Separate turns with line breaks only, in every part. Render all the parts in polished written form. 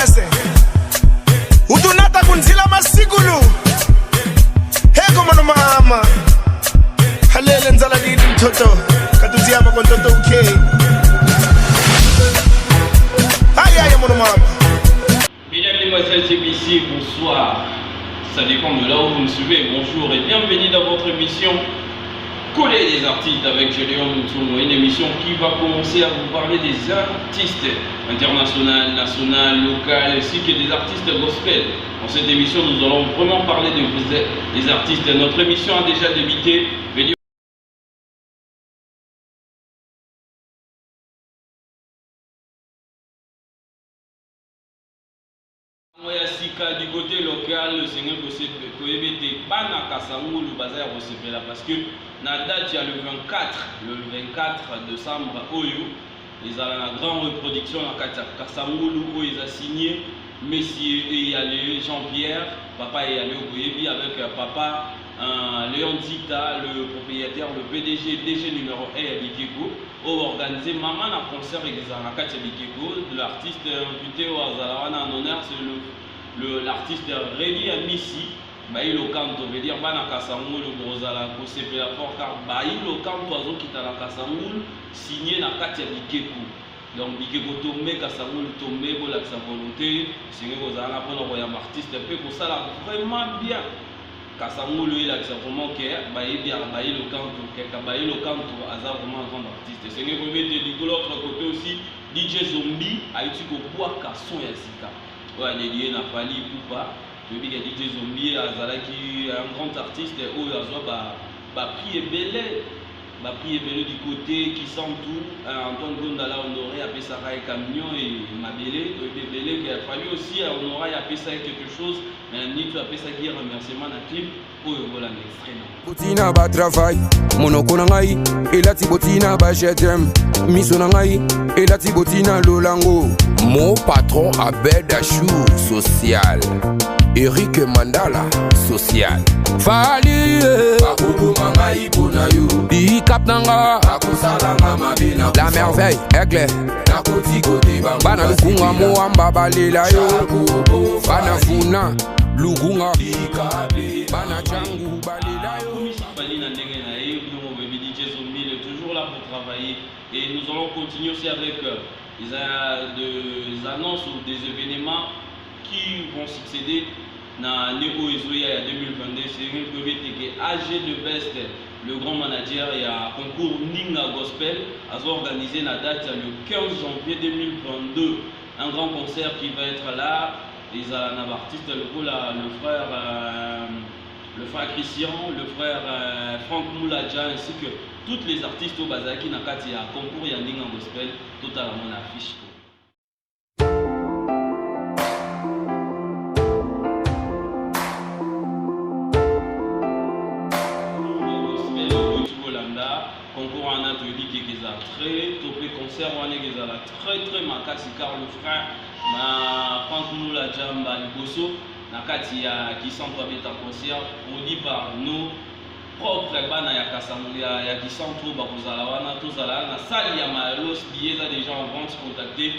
base utunata kunzila masigulu heko mono mama halele nzala lili mtoto katuziyama kwa mtoto okay aïe mono mama.
Mesdames, Mesdemoiselles et Messieurs, bonsoir. Ça dépend de là où vous me suivez. Bonjour et bienvenue dans votre émission Coller des artistes avec Gédéon Moutoumou. Une émission qui va commencer à vous parler des artistes internationaux, nationaux, locaux, ainsi que des artistes gospel. Dans cette émission, nous allons vraiment parler des artistes. Notre émission a déjà débuté. Du côté local, le Seigneur Koyebete Bana Kassamou le bazar là parce que la date il y a le 24 décembre Oyo ils ont la grande reproduction à Kassamou où ils ont signé Messie et allé Jean-Pierre papa est allé au Koyebi avec papa Léon Dita le propriétaire le DG numéro 1 à Bikeko ont organisé maman un concert avec Bikeko l'artiste invité au Azalawana en honneur c'est l'artiste Réli Amissi, Baïlo Kanto, veut dire Bana Kassamoul, Brozala, Kosepela Fort, car Baïlo Kanto, Azo Kitala Kassamoul, signé na Katia Bikeko. Donc Bikeko Tomé, Kassamoul Tomé, pour sa volonté, signé Brozala pour le royaume artiste, et pour ça, là, vraiment bien. Kassamoul, il a vraiment que Baïlo Kanto, Baïlo Kanto, Aza vraiment un grand artiste. C'est que vous mettez de l'autre côté aussi, DJ Zombie, a eu pour boire Kasson et Sika. Ouais, les liés n'a pas li ou pas. Je veux dire que DJ Zombie qui est un grand artiste où il a pris belé du côté qui sent tout. Antoine Gondala honoré a fait ça avec camion et Mabélé. Belé qui a fallu aussi honorer a fait ça quelque chose. Mais ni tu as fait ça qui remerciement dans le clip. Oh voilà un extrait.
Botina ba travail, monokona ngai, elati botina ba jetem, misona ngai, elati botina lolango. Mon patron Abed Achou, social. Eric Mandala, social. Fali, Bakubu Mangai Bunayu, Di Kapnanga, Akusalanga Mabina, La Merveille, Aigle, Nakoti Kote Bana Lukunga Moamba Balela yo, Bana Funa, Lugunga, Bana Changu Balela yo.
DJ Zombie est toujours là pour travailler et nous allons continuer aussi avec des annonces ou des événements qui vont succéder dans Neko Ezoya 2022. C'est une communauté AG de Best, le grand manager, il y a un concours Ninga Gospel à organiser la date le 15 janvier 2022. Un grand concert qui va être là. Les artistes, le frère Christian, le frère Franck Mouladja ainsi que tous les artistes au Bazaki Nakati à concours Yanding en gospel totalement affiché. Concours en atelier qui est très topé concert on est très makasi car le frère Franck Mouladja Liboso Nakati qui sont beta concert produit par nous propre bana ya Kassamoula ya qui sont trop bakozala wana tozala na salle ya malos liés à des gens en vente contacter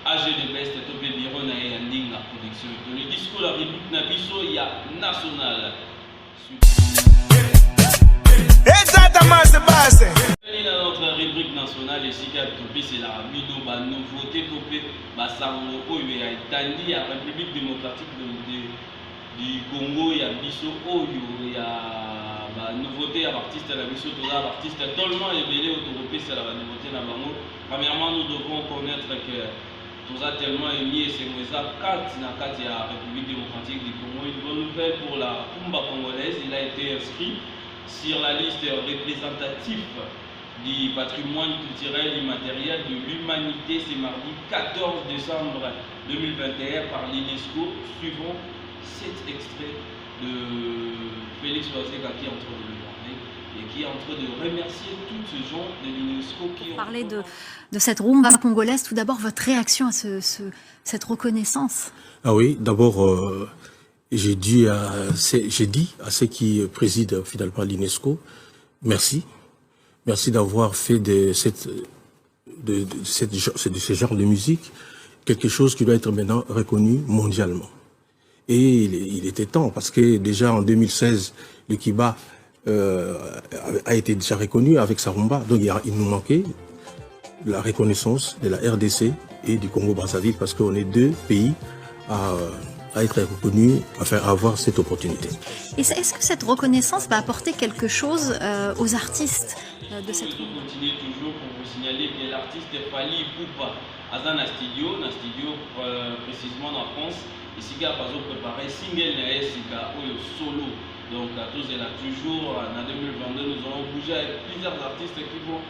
AG de Best topé bureau na ya Ndinga production le discours la rubrique na biso ya national
Exactement c'est base
dans notre rubrique nationale ici qui a topé c'est la Mino ba nouveauté topé ba sango oyo ya Italie ya République démocratique du Congo ya biso oyo ya ba nouveauté ya artiste la biso toza artiste tellement ébélé autoropé c'est la nouveauté na bango. Premièrement nous devons connaître que toza tellement aimé c'est Moïsa Kat na Kat ya République démocratique du Congo. Une bonne nouvelle pour la Kumba congolaise, il a été inscrit sur la liste représentative du patrimoine culturel immatériel de l'humanité. C'est mardi 14 décembre 2021 par l'UNESCO. Suivons cet extrait de Félix Bazeka qui est en train de le parler et qui est en train de remercier tous ces gens de l'UNESCO qui ont
parlé de cette rumba congolaise. Tout d'abord, votre réaction à cette reconnaissance.
Ah oui, d'abord, j'ai dit à ceux qui président finalement l'UNESCO, merci. Merci d'avoir fait de ce genre de musique quelque chose qui doit être maintenant reconnu mondialement. Et il était temps, parce que déjà en 2016, le Kiba a été déjà reconnu avec sa rumba. Donc il nous manquait la reconnaissance de la RDC et du Congo-Brazzaville, parce qu'on est deux pays à être reconnus, enfin à avoir cette opportunité.
Et est-ce que cette reconnaissance va apporter quelque chose aux artistes de cette rumba?
Je continue toujours pour vous signaler que l'artiste Fally Ipupa a un studio précisément en France. Ici, il a préparé single solo. Donc, tous là, toujours en 2022, nous allons bouger avec plusieurs artistes qui vont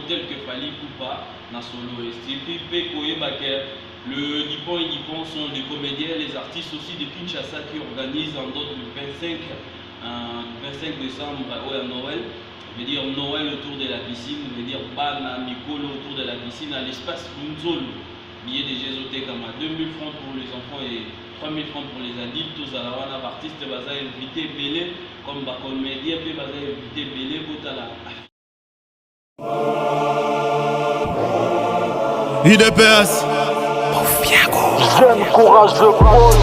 tel que Fally Ipupa na solo. Et Stevie le Dupont et Dupont sont des comédiens, les artistes aussi de Kinshasa qui organisent en date le 25 décembre à Noël. Je veux dire Noël autour de la piscine, je veux dire Bana, Mikolo autour de la piscine à l'espace Bunzolo. Billet de Jésoté comme à 2000 francs pour les enfants et 3000 francs pour les adultes. Tous à la wana artistes baza invité belé comme ba comédien pe baza invité belé botala.
IDPS
Jeune courageux Paul.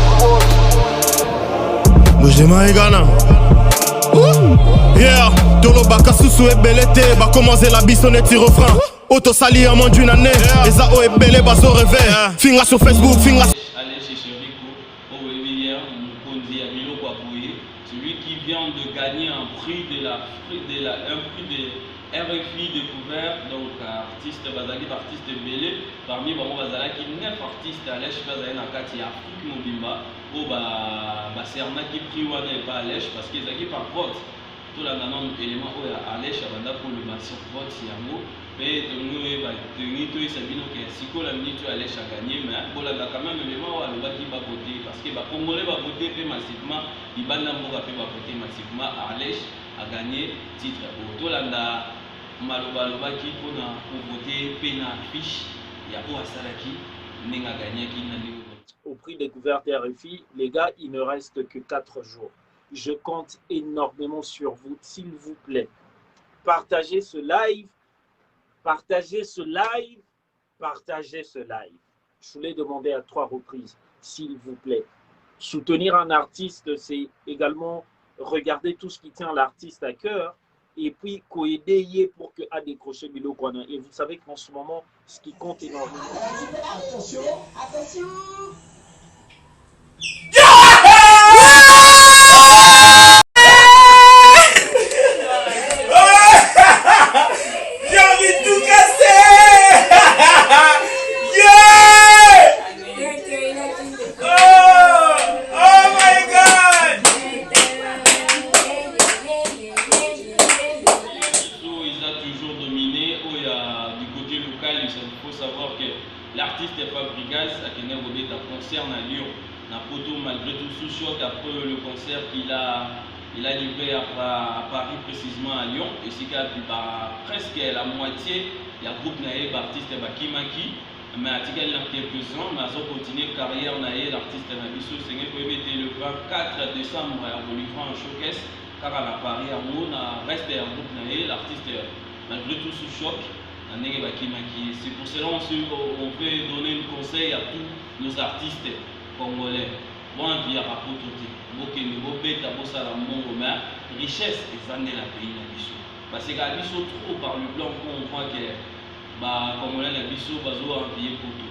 Bujema Ghana. Yeah, Tolo Bakasusu et Belete, va commencer la bissonnette refrain. Auto sali à mon d'une année, les AO et Belé bazo réveil. Finga sur Facebook, finga.
Allez chez Cherico, celui qui vient de gagner un prix de RFI découvert, donc artiste Bazali, artiste Belé, parmi Bazala qui 9 artistes à l'Èche, Bazali Nakati Afrique Mobimba, ou Serna qui pris ou n'est pas à l'Èche parce qu'ils ont par vote. Tout là maintenant élément où à l'Èche avant pour le match vote Siamo, mais nous et Sabino qui est si la minute à l'Èche à gagner, mais pour la quand même élément où le bas qui va voter parce que les Congolais va voter massivement, les Bandamboga va voter massivement à l'Èche à gagner titre. Tout là Maloba qui pour voter pena fiche, il y a où à Salaki, n'a gagné qui n'a pas.
Au prix découverte RFI, les gars, il ne reste que 4 jours. Je compte énormément sur vous, s'il vous plaît. Partagez ce live, partagez ce live, partagez ce live. Je vous l'ai demandé à 3 reprises, s'il vous plaît. Soutenir un artiste, c'est également regarder tout ce qui tient l'artiste à cœur et puis coaider pour que a décroché Bilo Kwana. Et vous savez qu'en ce moment, ce qui compte énormément.
Attention, attention.
L'artiste Fabregas a gagné un concert à Lyon. Malgré tout, sous choc après le concert qu'il a livré à Paris, précisément à Lyon. Et c'est presque la moitié, il y a un groupe d'artistes Bakimaki. Mais à quelques-uns, mais ils ont continué carrière l'artiste Nabiso. C'est le 24 décembre, il a livré un showcase car à Paris, on reste un groupe l'artiste malgré tout sous choc. C'est pour cela qu'on peut donner un conseil à tous nos artistes congolais. Bon, il y a un peu de richesse et ça n'est la pays parce que la trop par le blanc on voit que Congolais na biso bazo envier poto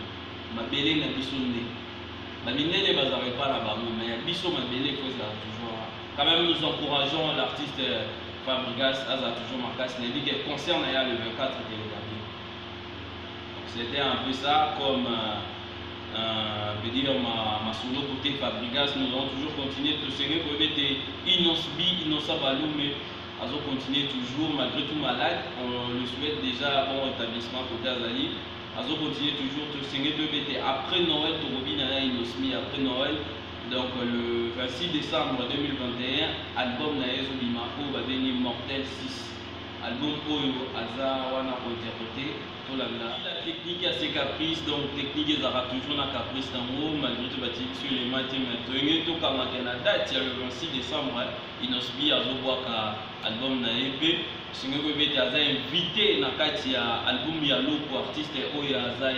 mabele na biso ne minene bazare pas la bango mais biso mabele faut ça toujours quand même nous encourageons l'artiste Fabregas a toujours ma casse dit que concert na le 24 décembre. C'était un peu ça comme veut dire ma solo côté Fabregas. Nous allons toujours continuer de se pour éviter Innocent Baloume à continuer toujours malgré tout malade. On le souhaite déjà bon rétablissement côté Azali. À continuer toujours de se pour après Noël Torobina Inosmi après Noël. Donc le 26 décembre 2021 album na Ezobima ou va venir Mortel 6 album Oyo Aza wana interprété. La technique a ses caprices, donc technique ils aura toujours la caprice en haut, malgré tout sur les matins maintenant. Tout comme la date, il y a le 26 décembre, Inosbi a revoir album na EP. Si vous avez invité na kati ya album ya loco artiste Oya Aza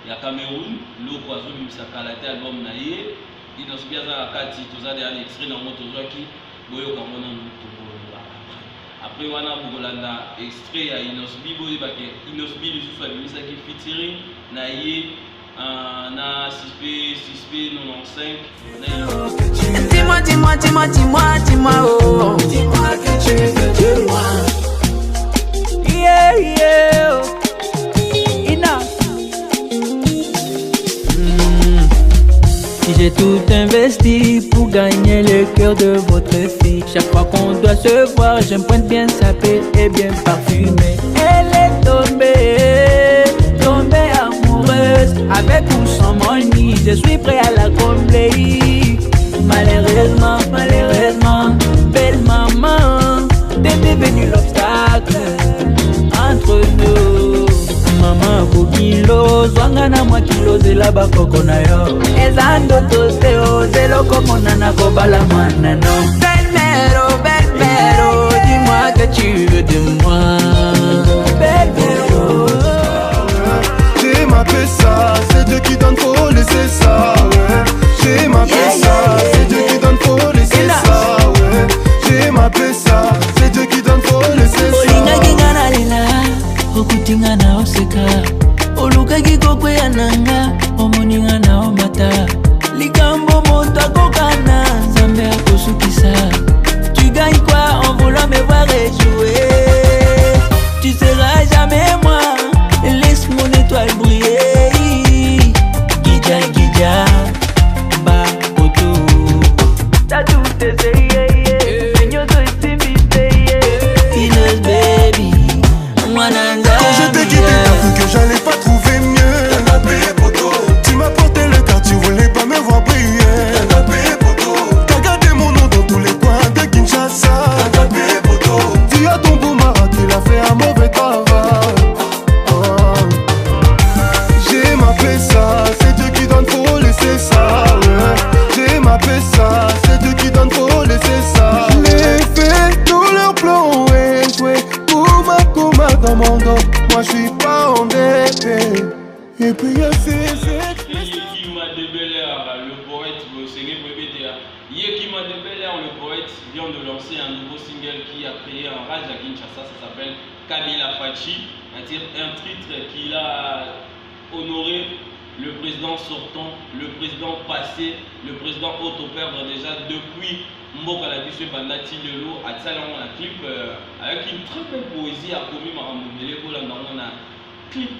ya Cameroun loko azobimisa kalate album na ye Inos B aza na kati toza de un extrait na moto tozwaki boyoka mona tokoloba après wana bokolanda extrait ya Inos B boyebake Inos B lisusu abimisaki featuring na ye na 6P 95
dis-moi oh dis-moi que tu veux de moi yeah enough J'ai tout investi pour gagner le cœur de votre fille. Chaque fois qu'on doit se voir, je me pointe bien sapée et bien parfumée. Elle est tombée amoureuse. Avec ou sans mon nid, je suis prêt à la combler. Malheureusement, belle maman, t'es devenu l'obstacle entre nous. Maman kilo zwangana mwa kilo zela bakoko na yo ezando tosteo zelo komona na kobala mwana no belle mère dis-moi que tu veux de moi belle mère
j'ai ma ça c'est Dieu qui donne faut laisser ça ouais. J'ai ma ça c'est Dieu qui donne faut laisser ça ouais. J'ai ma ça c'est Dieu qui donne faut laisser ça
olinga kingana lela okutinga na oseka oluka kikoko ya nanga omoninga na omata likambo moto akokana nzambe akosukisa tu gagnes quoi en voulant me voir échouer tu seras jamais moi laisse mon étoile briller Gidja ba koto t'as tout essayé nyoto estimité Inos baby
quand je t'ai quitté, t'as cru que j'allais pas trouver mieux. Tu m'as porté le cœur, tu voulais pas me voir briller. T'as gardé mon nom dans tous les coins de Kinshasa. Tu as ton boumara, tu l'as fait un mauvais travail. J'ai ma ça, c'est Dieu qui donne, faut laisser ça. Ouais. J'ai ma ça, c'est Dieu qui donne, faut laisser ça. Les faits, tous leurs plans ont échoué. Dans mon dos, moi je suis pas endetté. Et puis
Yekima de Bel-Air, le poète, Yekima de Bel-Air, le poète, vient de lancer un nouveau single qui a créé un rage à Kinshasa, ça s'appelle Kabila Fachi, un titre qu'il a honoré le président sortant, le président passé, le président auto-perdre déjà depuis Mboka la Biche Bandati Lelo à Tsalan un clip avec une très belle poésie à commis Maramboubele pour un clip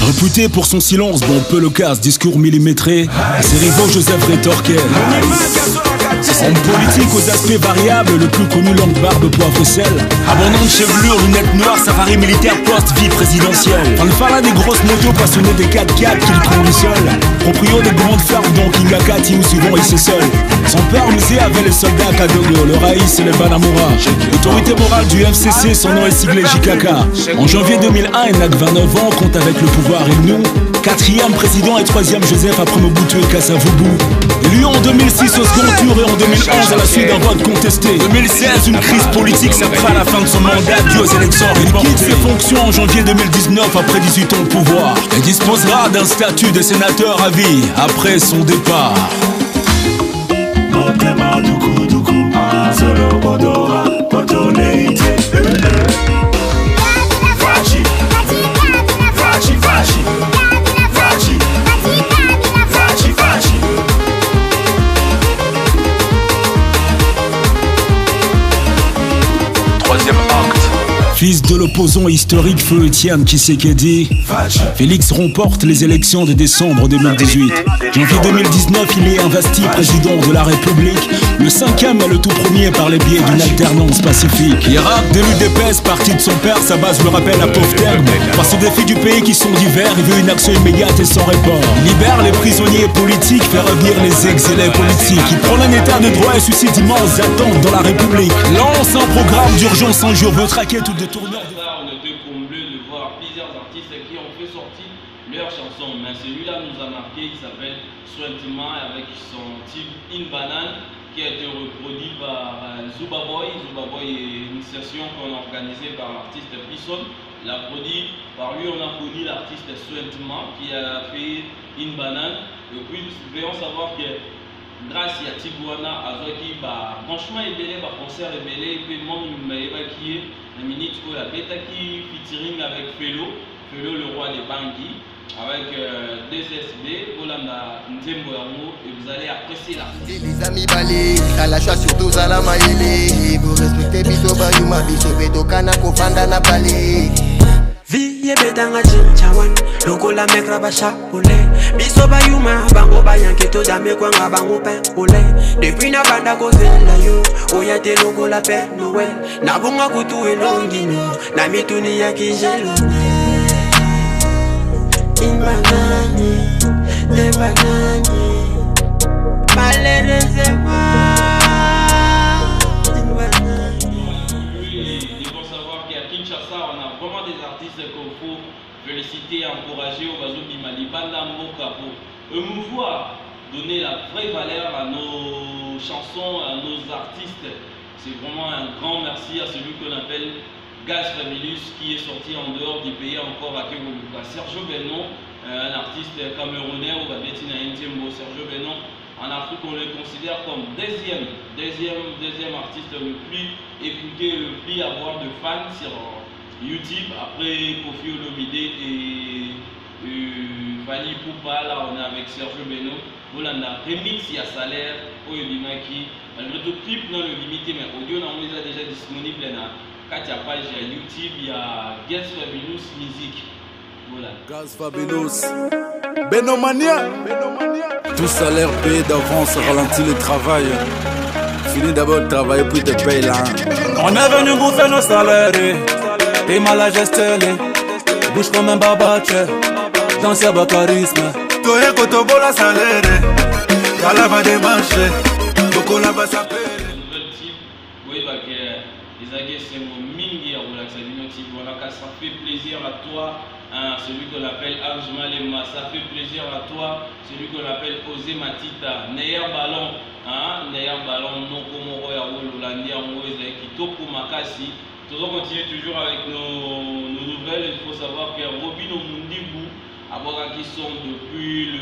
Réputé pour son silence, bon peu le casse, discours millimétré, ses rivaux Joseph Rétorquel. En politique aux aspects variables, le plus connu langue barbe, poivre et sel. Abondante chevelure, lunettes noires, safari militaire, post-vie présidentielle. Fanfara des grosses motos, passionné des 4x4 qu'il conduit seul. Proprio des grandes fermes dont Kingakati ou souvent il s'est seul. Son père musée avait les soldats à Kadogo, le Raïs et le Banamura. L'autorité morale du FCC, son nom est siglé JKK. En janvier 2001, il n'a que 29 ans, compte avec le pouvoir et nous. 4e président et 3e Joseph après Mobutu et Kasavubu. Élu en 2006 au second tour et en 2011 à la suite d'un vote contesté. 2016, une crise politique s'apprête à la fin de son mandat dû aux élections reportées. Il quitte ses fonctions en janvier 2019 après 18 ans de pouvoir et disposera d'un statut de sénateur à vie après son départ. Fils de l'opposant historique Feu Etienne Tshisekedi, Félix remporte les élections de décembre 2018. Janvier 2019, il est investi président de la République, le 5e et le tout premier par les biais d'une alternance pacifique. Irak, de l'UDPS, parti de son père, sa base le rappelle à pauvre terme. Face aux défis du pays qui sont divers, il veut une action immédiate et sans report. Il libère les prisonniers politiques, fait revenir les exilés politiques. Il prend un état de droit et suscite d'immenses attentes dans la République. Lance un programme d'urgence en jour, veut traquer tout de tourneurs.
On était comblés de voir plusieurs artistes qui ont fait sortir leurs chansons, mais celui-là nous a marqué, il s'appelle Sointement avec son type In Banane qui a été reproduit par Zuba Boy. Zuba Boy est une initiation qu'on a organisée par l'artiste Bison. La produit, par lui on a connu l'artiste Suentement qui a fait une banane. Et puis nous devons savoir que grâce à Tibouana, Azoki, franchement, il y a un concert et puis moi, qui est la minute où la bêta qui featuring avec Felo, le roi des Bangui, avec 2SB, Olanda Nzembo Yango, et vous allez apprécier la.
Les amis balés, à la chasse surtout à la maïlé. Vous respectez Biso Bayuma, Biso Beto Kanako Fanda na balé.
Vie bedanga chinchawan, loko la mekra basha ole. Biso Bayuma, bango bayanke to dame kwa nga bango pen ole. Depuis na banda ko zela yo, oya te logo la pen Noël. Na bunga kutu e longino, na mituni ya kijelone. Imbanani, debanani, malheureusement.
On a vraiment des artistes qu'il faut féliciter, encourager au Bazo Bimali, Banda Mboka pour émouvoir, donner la vraie valeur à nos chansons, à nos artistes. C'est vraiment un grand merci à celui qu'on appelle Gaz Fabulous qui est sorti en dehors du pays encore à Kegoluka. Sergio Benon, un artiste camerounais au Babetina Intiembo. Sergio Benon, en Afrique on le considère comme deuxième artiste le plus écouté, le plus à avoir de fans sur YouTube après Koffi Olomide et Fali Poupa. Là on est avec Sergio Benon. Voilà, remix il y a salaire au Yobimaki. Malgré tout clip non le limité mais audio on les a déjà disponible là. Quand il y a page YouTube il y a Gaz Fabulous Music. Voilà.
Gaz Fabulous. Benomania. Tout salaire payé d'avance ralentit le travail. Finis d'abord de travailler puis te paye là.
On est venu bouffer nos salaires. T'es mal à gester. Bouge comme un babache. Danse à charisme.
Toi kotobo la salaire. Kala va démarcher. Doko la va s'appeler.
Nouvel type. Oui bah que les aguets c'est mon mingi à vous là c'est une type. Voilà ça fait plaisir à toi. Hein, celui qu'on appelle Ange Malema, ça fait plaisir à toi, celui qu'on appelle Osé Matita, Neyer Ballon, hein, Neyer Ballon, non comme Rolandia, Moïse, Kitoko Makasi. Nous allons continuer toujours avec nos nouvelles. Il faut savoir que Robin Omundibou, à Boga qui sont depuis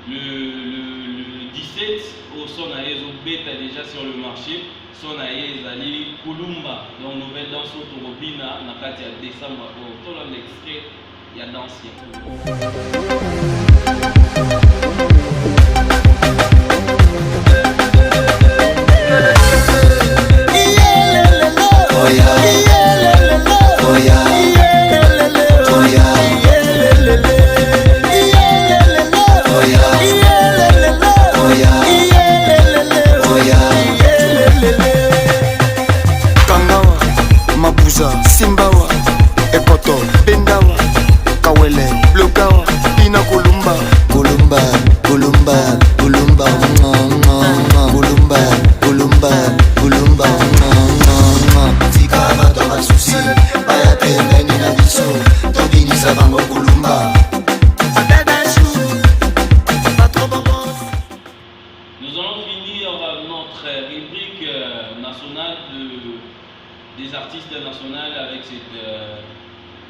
le 17, au son Aezo Beta déjà sur le marché. Son Zali Kulumba, donc nouvelle danse au Robina, Nakati à décembre, tout l'extrait, il y a danse.
Simbawa, Ekoto, Bendawa, Kawele, Blokawa, Pina Kulumba, Kulumba, Kulumba, Kulumba, Kulumba, Kulumba, Kulumba, Tikava dans la souci, Baya Pemeni na biso, Tobini Sabango Kulumba.
Nous allons finir notre rubrique nationale des artistes nationaux avec cette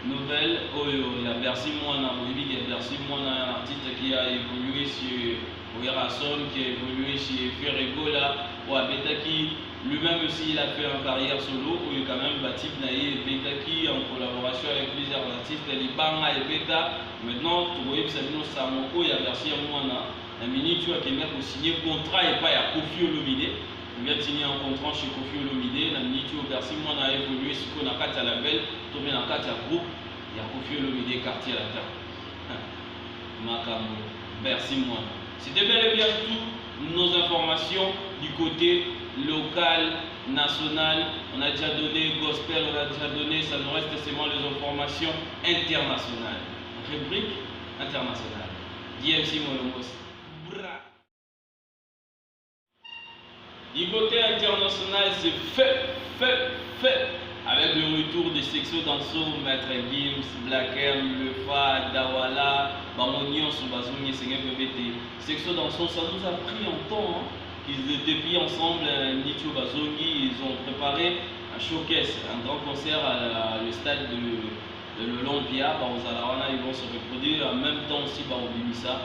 nouvelle. Il y a Bercy Moana, il y a Bercy Moana, un artiste qui a évolué chez Oyerason, qui a évolué chez Ferregola, ou à Betaki, lui-même aussi il a fait une carrière solo, où il y a quand même Batip Naïe et Betaki en collaboration avec plusieurs artistes, Libanga et Beta. Maintenant, tu vois, Sabino Samoko, il y a Bercy Moana, la minute où il y a signé contrat et pas à Koffi Olomide. Il vient de signer un contrat chez Koffi Olomide, la minute où Bercy Moana a évolué, ce qu'on a quatre à la belle, tombé dans quatre à groupe, il y a Koffi Olomide quartier à la table. Makambo, Bercy Moana. C'était bel et bien toutes nos informations du côté local, national. On a déjà donné gospel, on a déjà donné, ça nous reste seulement les informations internationales. Rubrique internationale. DMC Molongos. Du côté international, c'est fait. Avec le retour des Sexo Danso, Maître Gims, Black M, Lefa, Dawala, Bamonion, Soubazoni, Seigneur PBT. Sexo Danso, ça nous a pris un temps. Ils étaient pris ensemble, Nitio Bazoni, ils ont préparé showcase, un grand concert le stade de l'Olympia. Ils vont se reproduire en même temps aussi par Obimisa,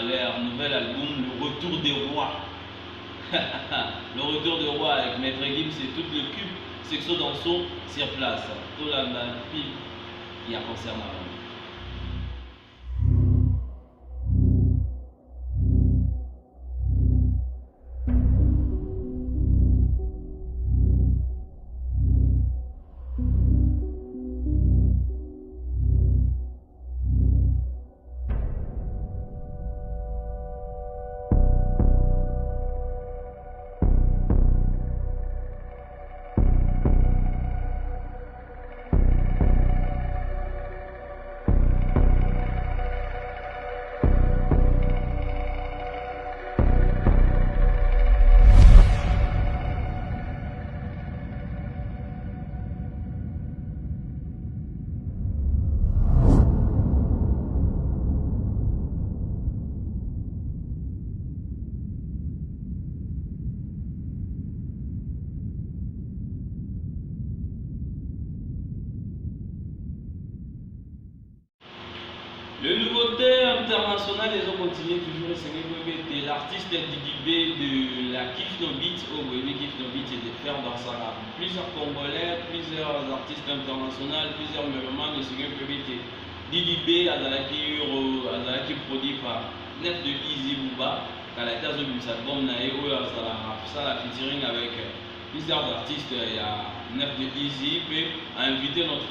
leur nouvel album, Le Retour des Rois. Le Retour des Rois avec Maître Gims et toute le cube sexo danso sur place. Tout la pile, il y a concert là. Le nouveauté internationale, ils ont continué toujours c'est l'artiste Didibé de la Kif No Beat. Oh oui, Kif No Beat est de faire dans sa rap. Plusieurs Congolais, plusieurs artistes internationaux, plusieurs mélomanes de ce que Didibé qui produit par Nef de Easy Bouba, qui a la thèse de l'album Nae, où ça la featuring avec plusieurs artistes. Il y a Nef de Easy, puis a invité notre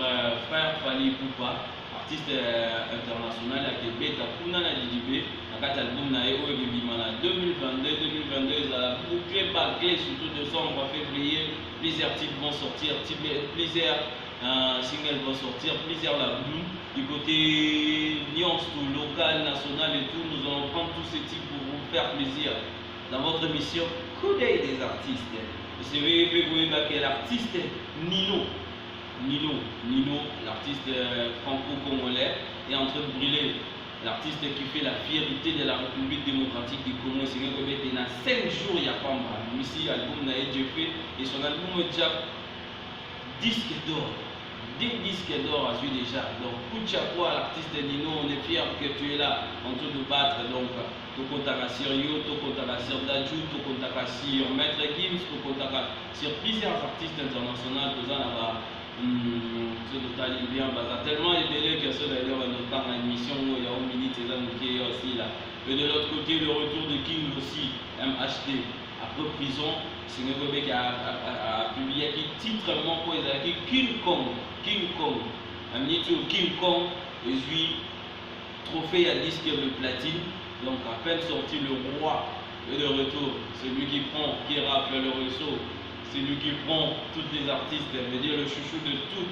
frère Fali Poupa, artiste international qui est bêta kuna na Didibé na kati album na yo ebima na 2022 à la boucle bâclée surtout décembre février. Plusieurs titres vont sortir, plusieurs singles vont sortir, plusieurs albums du côté nuance tout local, national et tout. Nous allons prendre tous ces titres pour vous faire plaisir dans votre émission Coup d'œil des artistes. C'est vrai que l'artiste Nino, l'artiste franco-congolais, est en train de brûler. L'artiste qui fait la fierté de la République démocratique du Congo. C'est que il y a 5 jours, il y a pas mal. Ici, l'album n'a été fait et son album est déjà disque d'or. 10 disques d'or à lui déjà. Donc, Kouchakwa, l'artiste Nino, on est fiers que tu es là en train de battre. Donc, tu comptes sur Yo, tu comptes sur Dadju, tu comptes sur Maître Gims, tu comptes sur plusieurs artistes internationaux. Tellement ébélé que ceux d'ailleurs dans l'émission où il y a une minute et aussi là. Et de l'autre côté, le retour de King aussi, MHD, après prison, c'est un gars qui a publié un titre pour King Kong, un miniature King Kong, et puis trophée à disque de platine. Donc à peine sorti le roi et de retour, celui qui prend, qui rafle le réseau. C'est lui qui prend tous les artistes, veut dire le chouchou de tout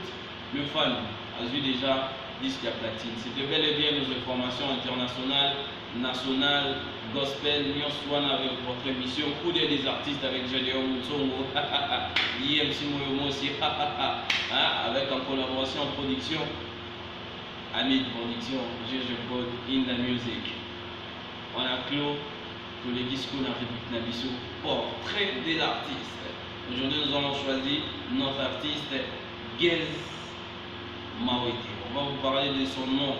le fan, a vu déjà disque à platine. C'était bel et bien nos informations internationales, nationales, gospel, New Swan avec votre émission Coup d'œil des artistes avec Gédéon Moutongo, IMC Moyomo aussi, avec en collaboration en production, Amid Production, GG Pod, In The Music. On a clos tous les discours dans la République Nabiso, portrait de l'artiste. Aujourd'hui, nous allons choisir notre artiste Gez Mawete. On va vous parler de son nom,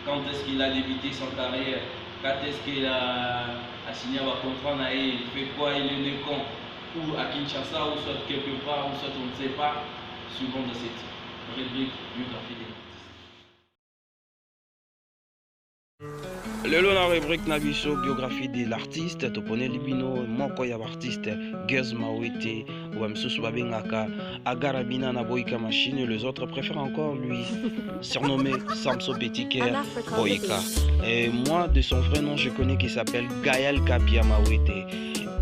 quand est-ce qu'il a débuté sa carrière, quand est-ce qu'il a signé un contrat, il fait quoi, il est né quand, ou à Kinshasa, ou soit quelque part, ou soit on ne sait pas, suivant de cette rubrique biographie des artistes.
Lelo na rubrique na biso biographie de l'artiste topone libino moko ya artiste Gez Mawete ou msusu babengaka Agarabina na Boyka Machine. Les autres préfèrent encore lui surnommé Samso Petiker Boyka. Et moi de son vrai nom je connais qui s'appelle Gaël Kapia Mawete.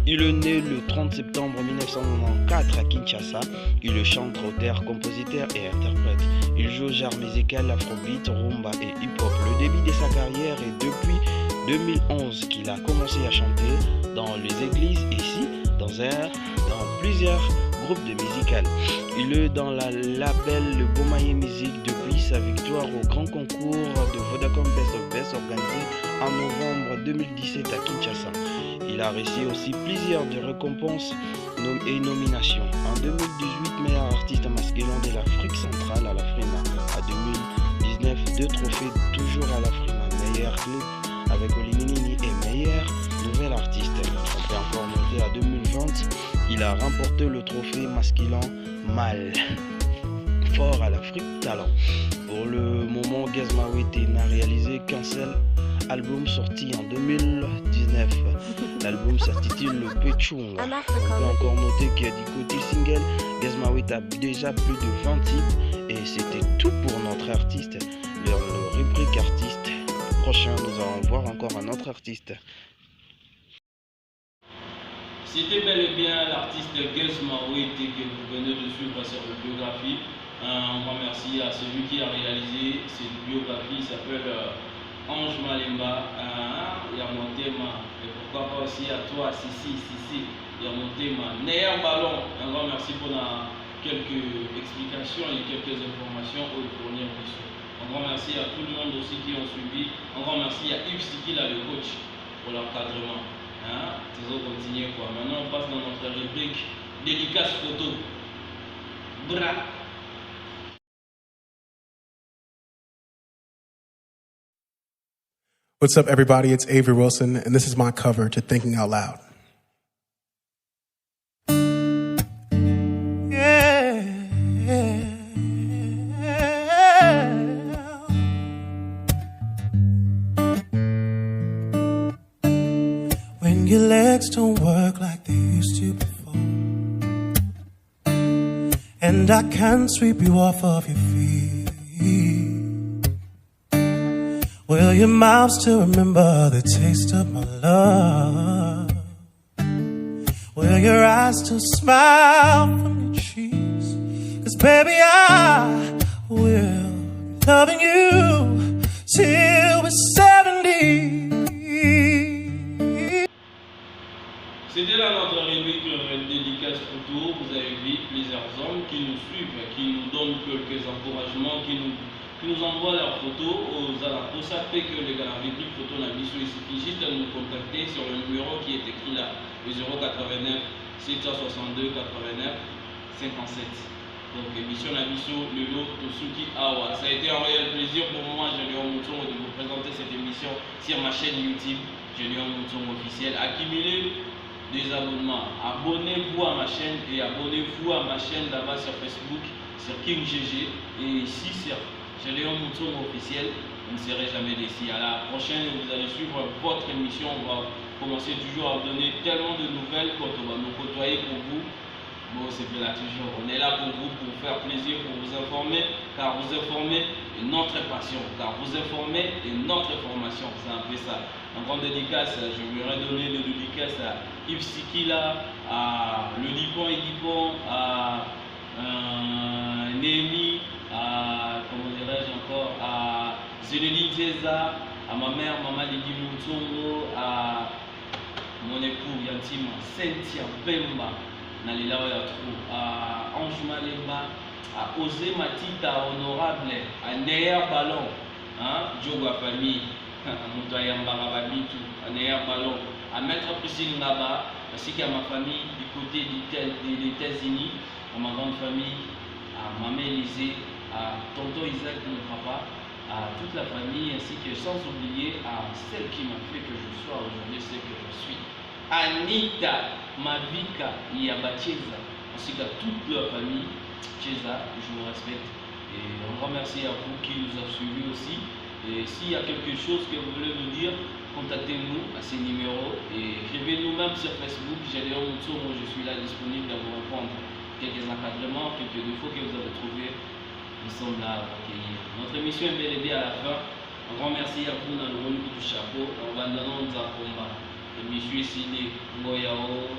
Il est né le 30 septembre 1994 à Kinshasa. Il est chanteur, auteur, compositeur et interprète. Il joue au genre musical afrobeat, rumba et hip-hop. Le début de sa carrière est depuis 2011 qu'il a commencé à chanter dans les églises ici, dans plusieurs groupes de musical. Il est dans la label Le Bomaye Music depuis sa victoire au grand concours de Vodacom Best of Best organisé en novembre 2017 à Kinshasa. Il a reçu aussi plusieurs de récompenses et nominations. En 2018, meilleur 2 trophées toujours à l'Afrique, meilleur clip avec Oliminini et meilleur nouvel artiste. Le trophée encore monté à 2020, il a remporté le trophée masculin mâle fort à l'Afrique Talent. Pour le moment, Gez Mawete n'a réalisé qu'un seul album sorti en 2019. L'album s'intitule Le Pechung. On peut encore noter qu'il y a du côté single, Gez Mawete a déjà plus de 20 titres et c'était tout pour notre artiste. Le rubrique artiste prochain, nous allons voir encore un autre artiste.
C'était bel et bien l'artiste Gez Mawete que vous venez de suivre sur la biographie. Un grand merci à celui qui a réalisé cette biographie, il s'appelle Ange Malemba, il y a mon thème, et pourquoi pas aussi à toi, Sissi, il y a mon thème, Néa Ballon. Un grand merci pour quelques explications et quelques informations au fournir. Un grand merci à tout le monde aussi qui ont suivi. Un grand merci à Yves Sikila, le coach, pour l'encadrement. Toujours continuer quoi. Maintenant on passe dans notre rubrique dédicace photo. Bra.
What's up, everybody? It's Avery Wilson, and this is my cover to Thinking Out Loud.
Yeah. When your legs don't work like they used to before, and I can't sweep you off of your feet, will your mouth still remember the taste of my love? Will your eyes still smile from your cheeks? 'Cause baby, I will be loving you till we're 70.
C'était là notre rubrique dédicace photo. Vous avez vu plusieurs hommes qui nous suivent, qui nous donnent quelques encouragements, qui nous envoient leurs photos aux alentours. Ça fait que les gars, la rubrique photo n'a il suffit juste de nous contacter sur le numéro qui est écrit là, le 089 762 89 57. Donc émission Nabiso, Lelo, Tosuki, Awa. Ça a été un réel plaisir pour moi, Généon Mouton, de vous présenter cette émission sur ma chaîne YouTube, Généon Mouton officiel. Accumulez des abonnements, abonnez-vous à ma chaîne et abonnez-vous à ma chaîne là-bas sur Facebook, sur King GG et ici sur Généon Mouton officiel. Vous ne serez jamais déçus. À la prochaine, vous allez suivre votre émission. On va commencer toujours à donner tellement de nouvelles quand on va nous côtoyer pour vous. Bon, c'est là toujours. On est là pour vous, pour faire plaisir, pour vous informer, car vous informer est notre passion, car vous informer est notre formation. C'est un peu ça. En grande dédicace, je voudrais donner des dédicaces à Yves Sikila, à Le Dipon et Dipon, à Némi, à, comment dirais-je encore, à Zinedine Zeza, à ma mère, Maman Lidi Moutongo, à mon époux Yantima, Cynthia Pemba, à Ange Malemba, à Osé Matita, honorable, à Néa Ballon, Djogo famille, à Néa Ballon, à Maître Priscille Ngaba, ainsi qu'à ma famille du côté des États-Unis, à ma grande famille, à Maman Élisée, à Tonton Isaac, mon papa, à toute la famille, ainsi que sans oublier à celle qui m'a fait que je sois aujourd'hui ce que je suis. Anita, Mavika, Yabacheza, ainsi qu'à toute leur famille, Cheza, je vous respecte. Et un grand merci à vous qui nous avez suivis aussi. Et s'il y a quelque chose que vous voulez nous dire, contactez-nous à ces numéros et écrivez-nous même sur Facebook. Généon Mouton, je suis là disponible à vous répondre. Quelques encadrements, quelques défauts que vous avez trouvés, nous sommes là à vous accueillir. Notre émission est bel et bien à la fin. Un grand merci à vous dans le rôle du chapeau. On va donner un combat. Émission ici, Ngoyao.